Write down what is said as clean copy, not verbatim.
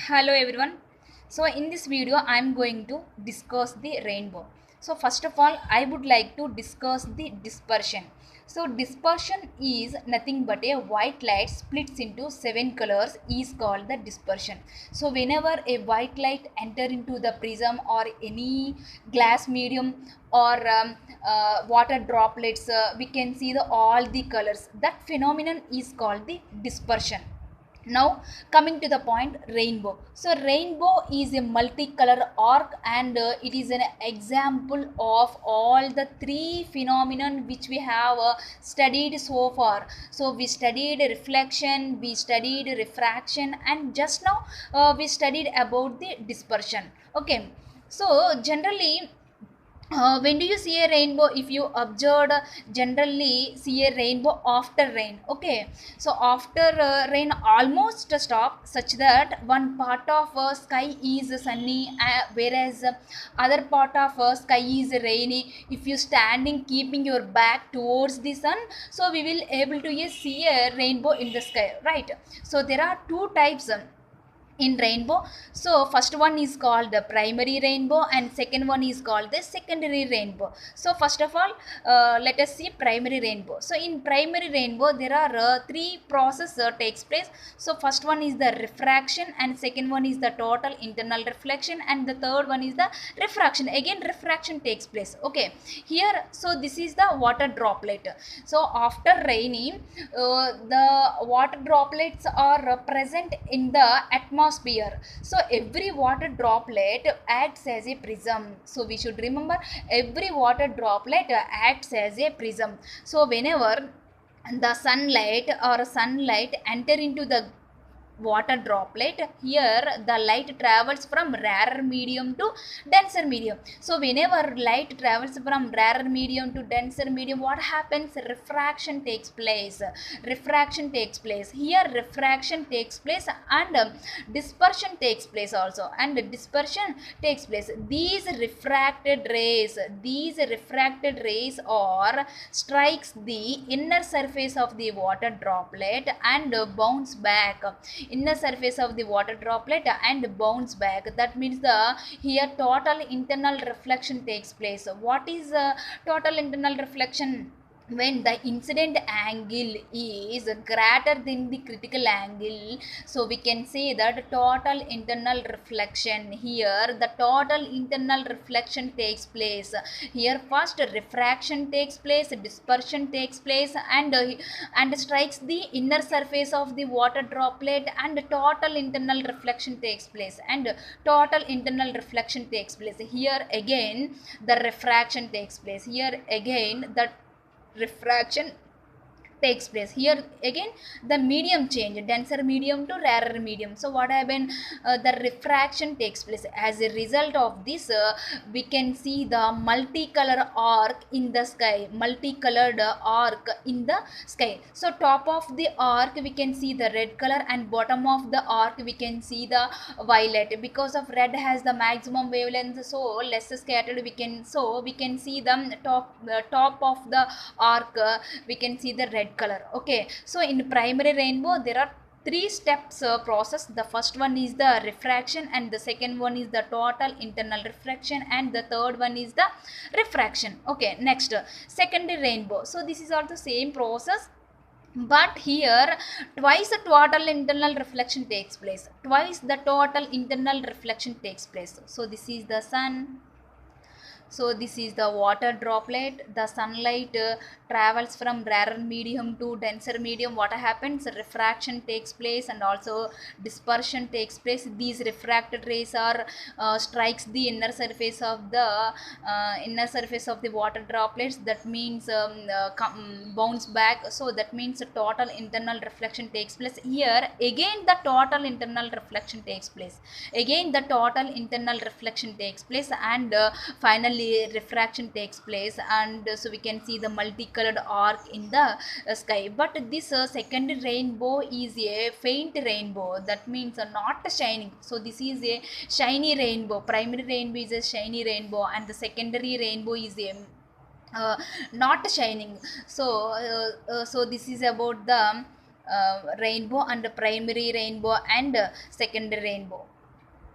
Hello everyone. So in this video I am going to discuss the rainbow. So first of all I would like to discuss the dispersion. So dispersion is nothing but a white light splits into 7 colors is called the dispersion. So whenever a white light enter into the prism or any glass medium or water droplets, we can see the all the colors. That phenomenon is called the dispersion. Now coming to the point, rainbow. So rainbow is a multicolor arc, and it is an example of all the three phenomenon which we have studied so far. So we studied reflection, we studied refraction, and just now we studied about the dispersion. Okay, so generally when do you see a rainbow? If you observed, generally see a rainbow after rain. Okay, so after rain almost stop, such that one part of sky is sunny, whereas other part of sky is rainy. If you standing keeping your back towards the sun, so we will able to see a rainbow in the sky, right? So there are two types in rainbow. So first one is called the primary rainbow and second one is called the secondary rainbow. So first of all, let us see primary rainbow. So in primary rainbow there are three process takes place. So first one is the refraction, and second one is the total internal reflection, and the third one is the refraction. Again refraction takes place. Okay, here, so this is the water droplet. So after raining, the water droplets are present in the atmosphere. So every water droplet acts as a prism. So we should remember, every water droplet acts as a prism. So whenever the sunlight enter into the water droplet, here the light travels from rarer medium to denser medium. So whenever light travels from rarer medium to denser medium, what happens? Refraction takes place, refraction takes place. Here refraction takes place, and dispersion takes place also, and dispersion takes place. These refracted rays or strikes the inner surface of the water droplet and bounce back, inner surface of the water droplet and bounce back. That means the here total internal reflection takes place. What is total internal reflection? When the incident angle is greater than the critical angle, so we can say that total internal reflection. Here the total internal reflection takes place. Here first refraction takes place, dispersion takes place, and strikes the inner surface of the water droplet, and total internal reflection takes place, and total internal reflection takes place. Here again the refraction takes place. Here again the refraction takes place. Here again the medium change, denser medium to rarer medium. So what happened? The refraction takes place. As a result of this, we can see the multicolor arc in the sky, multicolored arc in the sky. So top of the arc we can see the red color, and bottom of the arc we can see the violet. Because of red has the maximum wavelength, so less scattered, we can see the top of the arc, we can see the red color. Okay, so in primary rainbow there are three steps process. The first one is the refraction, and the second one is the total internal reflection, and the third one is the refraction. Okay, next, secondary rainbow. So this is also same process, but here twice the total internal reflection takes place. Twice the total internal reflection takes place. So this is the sun, so this is the water droplet. The sunlight travels from rarer medium to denser medium. What happens? Refraction takes place, and also dispersion takes place. These refracted rays are strikes the inner surface of the water droplets. That means bounce back. So that means the total internal reflection takes place. Here again the total internal reflection takes place. Again the total internal reflection takes place, and finally refraction takes place, and so we can see the multicolored arc in the sky. But this second rainbow is a faint rainbow. That means not shining. So this is a shiny rainbow. Primary rainbow is a shiny rainbow, and the secondary rainbow is a not shining. So this is about the rainbow and primary rainbow and secondary rainbow.